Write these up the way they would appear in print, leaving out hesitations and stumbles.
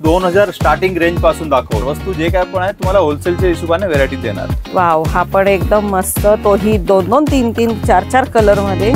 2000 starting range पासून दाखव वस्तू जे काय पण आहे तुम्हाला होलसेलच्या हिशोबाने व्हरायटी देणार। वाव, हा पण एकदम मस्त, तोही 2-2, 3-3, 4-4 कलर मध्ये।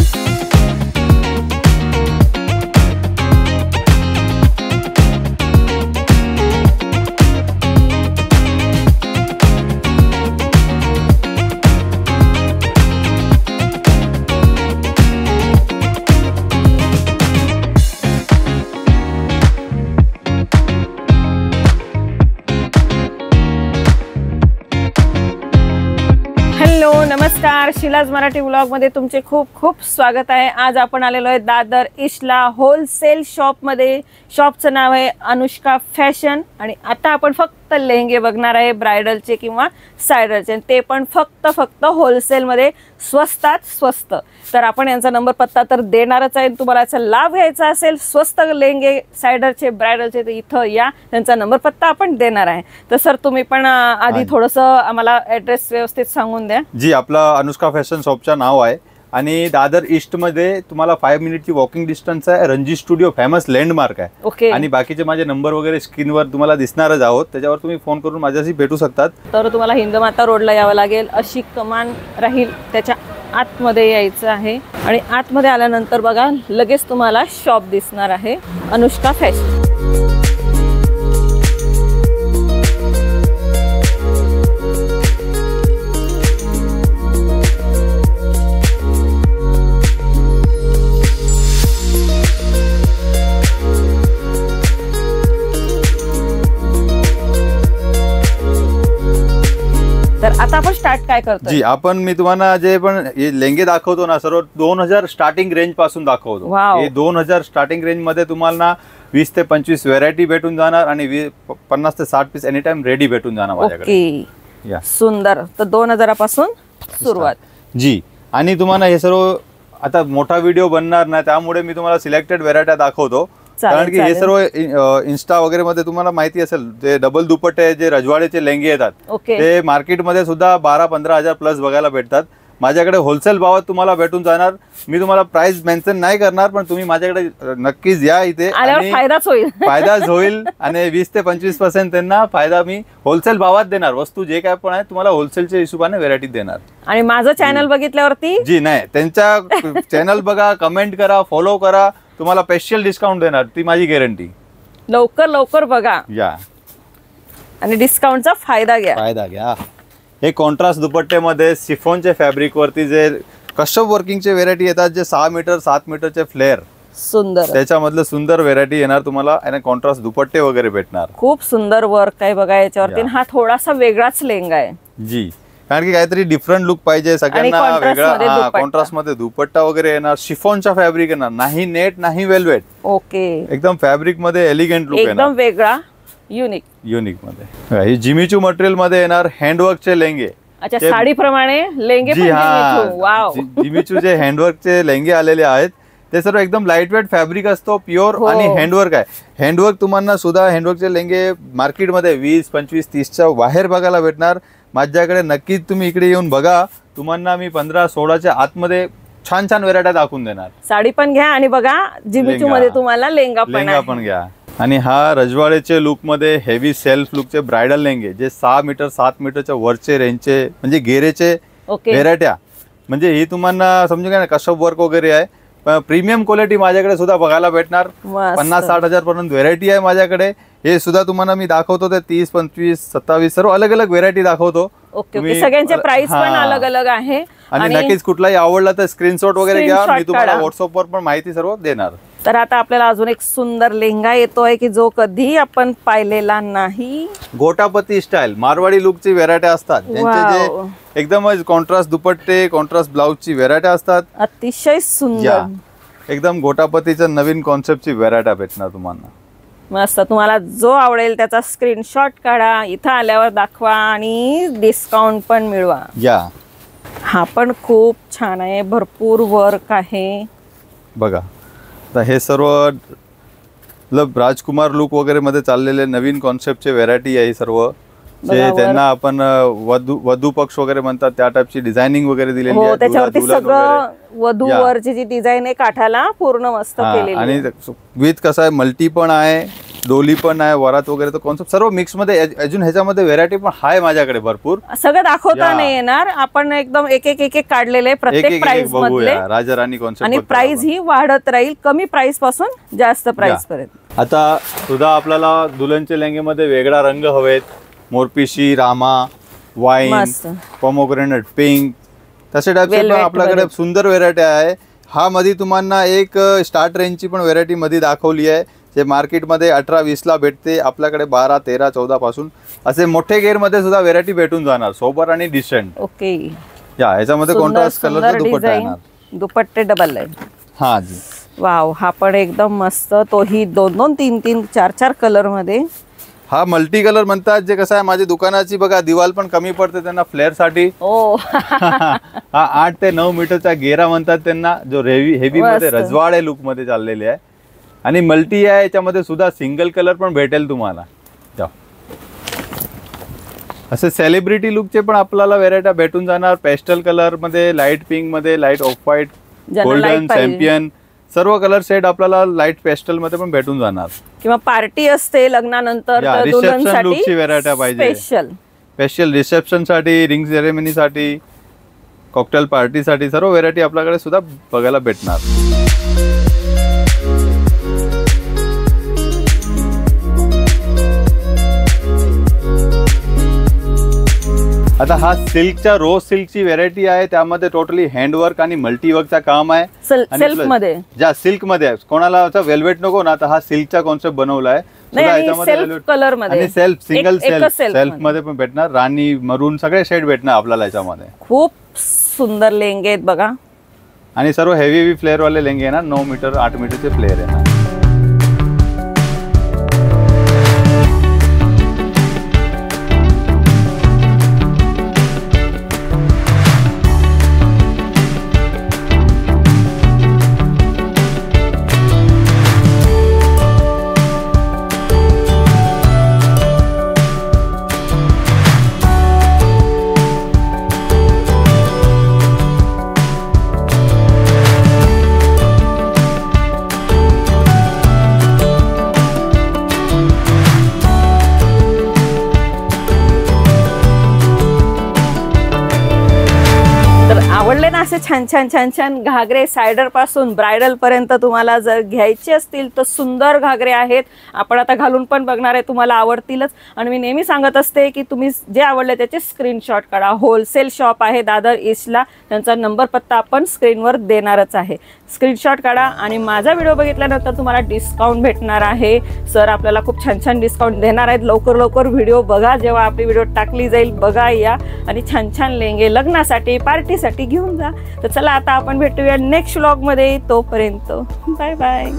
नमस्कार, शिलाज मराठी व्लॉग मध्ये तुमचे खूप खूप स्वागत आहे। आज आपण आलेलो आहे दादर ईस्टला होलसेल शॉप मध्ये। शॉपचं नाव आहे अनुष्का फॅशन आणि आता आपण फक्त लेहंगे बघणार आहे, ब्रायडलचे किंवा सायडरचे, ते पण फक्त होलसेल मध्ये, स्वस्तात स्वस्त। तर आपण यांचा नंबर पत्ता तर देणारच आहे। तुम्हाला याचा लाभ घ्यायचा असेल, स्वस्त लेहंगे सायडरचे ब्रायडलचे, तर इथं या, त्यांचा नंबर पत्ता आपण देणार आहे। तर सर तुम्ही पण आधी थोडंसं आम्हाला ॲड्रेस व्यवस्थित सांगून द्या। जी, आपला अनुष्का फॅशन शॉपचं नाव आहे आणि दादर ईस्ट मध्ये तुम्हाला 5 मिनिटची वॉकिंग डिस्टन्स आहे। रणजी स्टुडिओ फेमस लँडमार्क आहे। ओके। आणि बाकीचे माझे नंबर वगैरे स्क्रीनवर तुम्हाला दिसणारच आहोत, त्याच्यावर तुम्ही फोन करून माझ्याशी भेटू शकतात। तर तुम्हाला हिंदमाता रोडला यावं लागेल, अशी कमान राहील, त्याच्या आतमध्ये यायचं आहे आणि आतमध्ये आल्यानंतर बघा लगेच तुम्हाला शॉप दिसणार आहे, अनुष्का फॅशन। तर आता आपण स्टार्ट काय करतो? जी, मी तुम्हाला जे पण लेहंगे दाखवतो ना, सर्व 2000 स्टार्टिंग रेंज पासून दाखवतो। हे 2000 स्टार्टिंग रेंज मध्ये तुम्हाला 20 ते 25 व्हरायटी भेटून जाणार आणि 50 ते 60 पीस एनी टाइम रेडी भेटून जाणार माझ्याकडे। ओके, सुंदर। तर 2000 पासून सुरुवात। जी, आणि तुम्हाला हे सर्व आता मोठा व्हिडिओ बनणार नाही, त्यामुळे मी तुम्हाला सिलेक्टेड व्हरायटी दाखवतो, कारण की हे सर्व इन्स्टा वगैरे मध्ये तुम्हाला माहिती असेल, ते डबल दुपट्टे जे रजवाडेचे लेहंगे येतात, ते मार्केटमध्ये सुद्धा 12-15 हजार प्लस बघायला भेटतात। माझ्याकडे होलसेल भावात तुम्हाला भेटून जाणार। मी तुम्हाला प्राइस मेन्शन नाही करणार, पण तुम्ही माझ्याकडे नक्कीच या, इथे फायदाच होईल आणि 20 ते 25% त्यांना फायदा मी होलसेल भावात देणार। वस्तू जे काय पण आहे तुम्हाला होलसेलच्या हिशोबाने व्हरायटी देणार। आणि माझं चॅनल बघितल्यावरती जी नाही, त्यांच्या चॅनल बघा, कमेंट करा, फॉलो करा, तुम्हाला स्पेशल डिस्काउंट देणार, ती माझी गॅरंटी। लवकर बघा या आणि डिस्काउंटचा फायदा घ्या। हे कॉन्ट्रास्ट दुपट्टेमध्ये शिफॉनचे फॅब्रिक वरती जे कस्टम वर्किंगचे व्हेरायटी येतात, जे 6 मीटर 7 मीटरचे फ्लेअर, सुंदर, त्याच्यामधलं सुंदर व्हेरायटी येणार तुम्हाला आणि कॉन्ट्रास्ट दुपट्टे वगैरे भेटणार। खूप सुंदर वर्क आहे बघा याच्यावरती। हा थोडासा वेगळाच लेहंगा आहे। जी, कारण की काहीतरी डिफरंट लुक पाहिजे सगळ्यांना, वेगळा कॉन्ट्रास्ट मध्ये दुपट्टा वगैरे येणार, शिफॉनचा फॅब्रिक येणार, नाही नेट नाही वेल्वेट। ओके, एकदम फॅब्रिक मध्ये एलिगंट लुक येणार, एकदम वेगळा, युनिक मध्ये। ही जिमीचू मटेरियल मध्ये येणार हँडवर्कचे लेहंगे। अच्छा, साडीप्रमाणे लेहंगे पण जिमीचू। वाव, जिमीचूचे हँडवर्कचे लेहंगे आलेले आहेत, ते सर्व एकदम लाईट वेट फॅब्रिक असतो, प्युअर आणि हँडवर्क आहे। हँडवर्क तुम्हाला सुद्धा हँडवर्कचे लेहंगे मार्केटमध्ये 20, 25, 30च्या बाहेर बघायला भेटणार। माझ्याकडे नक्कीच तुम्ही इकडे येऊन बघा, तुम्हाला मी 15-16च्या आतमध्ये छान व्हरायटी दाखवून देणार। साडी पण घ्या आणि बघा जिमीचू मध्ये तुम्हाला लेहंगा पण घ्या। आणि हा रजवाडेचे लुक मध्ये हेवी सेल्फ लुकचे ब्रायडल लेहंगे, जे 6 मीटर 7 मीटरच्या वरचे रेंजचे म्हणजे गेरेचे व्हेरायट्या, म्हणजे ही तुम्हाला समजून घ्या ना, कस्टम वर्क वगैरे आहे, प्रीमियम क्वालिटी माझ्याकडे सुद्धा बघायला भेटणार। 50-60 हजार पर्यंत व्हेरायटी आहे माझ्याकडे। हे सुद्धा तुम्हाला मी दाखवतो, ते 30, 25, 27 सर्व अलग अलग व्हेरायटी दाखवतो। सगळ्यांचे प्राइस पण अलग आहे। आणि नक्कीच कुठलाही आवडला तर स्क्रीनशॉट वगैरे घ्या, मी तुम्हाला व्हॉट्सअपवर पण माहिती सर्व देणार। तर आता आपल्याला अजून एक सुंदर लेहंगा येतोय की जो कधी आपण पाहिलेला नाही। गोटापती स्टाईल मारवाडी लुकची व्हेरायटी असतात, ज्यांचे जे एकदमच कॉन्ट्रास्ट दुपट्टे, कॉन्ट्रास्ट ब्लाउजची व्हेरायटी असतात, अतिशय सुंदर, एकदम गोटापतीच्या नवीन कॉन्सेप्टची व्हेरायटी भेटणार तुम्हाला। मस्त, तुम्हाला जो आवडेल त्याचा स्क्रीनशॉट काढा, इथं आल्यावर दाखवा आणि डिस्काउंट पण मिळवा। हा पण खूप छान आहे, भरपूर वर्क आहे बघा। तर हे सर्व राजकुमार लुक वगैरे मध्ये चाललेले नवीन कॉन्सेप्टचे व्हेरायटी आहे सर्व, जे त्यांना आपण वधू पक्ष वगैरे म्हणतात, त्या टाइपची डिझायनिंग वगैरे दिलेली आहे। त्याच्यावरती सगळं वधूवरची जी डिझाईन आहे काठाला पूर्ण मस्त केलेली आहे। आणि विथ कसं आहे, मल्टी पण आहे, डोली पण आहे, वरात वगैरे तो कॉन्सेप्ट सर्व मिक्स मध्ये. अजून ह्याच्यामध्ये व्हेरायटी पण आहे माझ्याकडे भरपूर. सगळं दाखवता नाही येणार, आपण एकदम एक एक काढलेले प्रत्येक प्राइस मधले. राजा राणी कॉन्सेप्ट. आणि प्राइस ही वाढत राहील, कमी प्राइस पासून जास्त प्राइस पर्यंत. आता सुद्धा आपल्याला दुल्हनचे लेंगेमध्ये वेगळा रंग हवेत, मोरपिशी, रामा, वाईन, पोमोग्रेनेट पिंक, तसे टाइपचे पण आपल्याकडे सुंदर व्हेरायटी आहे. हा मध्ये तुम्हाला एक स्टार्ट रेंजची पण व्हेरायटी मध्ये दाखवली आहे, जे मार्केटमध्ये 18-20 ला भेटते. आपल्याकडे 12, 13, 14 पासून असे मोठे गेअर मध्ये सुद्धा व्हेरायटी भेटून जाणार, सोबर आणि डिसेंट. ओके. या ह्याच्यामध्ये कॉन्ट्रास्ट कलरचा दुपट्टा येणार, दुपट्टे डबल आहे. हा जी. वाव, हा पण एकदम मस्त. तोही 2-2, 3-3, 4-4 कलर मध्ये. हा मल्टी कलर म्हणतात, जे कसं आहे माझ्या दुकानाची बघा दिवाल पण कमी पडते त्यांना फ्लेअर साठी. हा 8 ते 9 मीटरचा गेरा म्हणतात त्यांना, जो हेवी मध्ये रजवाडे लुक मध्ये चाललेले आहे. आणि मल्टी आहे, याच्यामध्ये सुद्धा सिंगल कलर पण भेटेल तुम्हाला. असे सेलिब्रिटी लुकचे पण आपल्याला व्हेरायटी भेटून जाणार. पेस्टल कलर मध्ये, लाईट पिंक मध्ये, light off white, golden, champion, सर्व कलर सेट आपल्याला लाईट पेस्टल मध्ये पण भेटून जाणार. किंवा पार्टी असते लग्नानंतर, रिसेप्शन लुकची व्हेरायटी पाहिजे, स्पेशल रिसेप्शन साठी, रिंग सेरेमनी साठी, कॉकटेल पार्टी साठी सर्व व्हेरायटी आपल्याकडे सुद्धा बघायला भेटणार. आता हा सिल्कच्या रोज सिल्कची व्हेरायटी आहे, त्यामध्ये टोटली हँडवर्क आणि मल्टीवर्कचा काम आहे. सिल्क मध्ये, ज्या सिल्क मध्ये कोणाला वेल्वेट नको ना, तर हा सिल्कचा कॉन्सेप्ट बनवला आहे. सेल्फ कलर मध्ये आणि सेल्फ, सिंगल सेल्फ मध्ये पण भेटणार. राणी, मरून सगळे शेड भेटणार आपल्याला याच्यामध्ये. खूप सुंदर लेंगे आहेत बघा. आणि सर्व हेवी फ्लेअर वाले लेंगे येणार. 9 मीटर 8 मीटरचे फ्लेअर येणार. आवडले ना असे छान छान छान छान घागरे, सायडर पासून ब्रायडल पर्यंत तुम्हाला जर घ्यायचे असतील तर सुंदर घागरे आहेत. आपण आता घालून पण बघणार आहे, तुम्हाला आवडतीलच. आणि मी नेहमी सांगत असते की तुम्ही जे आवडले त्याचे स्क्रीनशॉट काढा. होलसेल शॉप आहे दादर ईस्टला, त्यांचा नंबर पत्ता आपण स्क्रीनवर देणारच आहे. स्क्रीनशॉट काढा. आणि माझा व्हिडिओ बघितल्यानंतर तुम्हाला डिस्काउंट भेटणार आहे. सर आपल्याला खूप छान छान डिस्काउंट देणार आहेत. लवकर लवकर व्हिडिओ बघा, जेव्हा आपली व्हिडिओ टाकली जाईल बघा या, आणि छान छान लेंगे लग्नासाठी, पार्टीसाठी घेऊन जा. तर चला आता आपण भेटूया नेक्स्ट व्लॉग मध्ये. तोपर्यंत बाय बाय.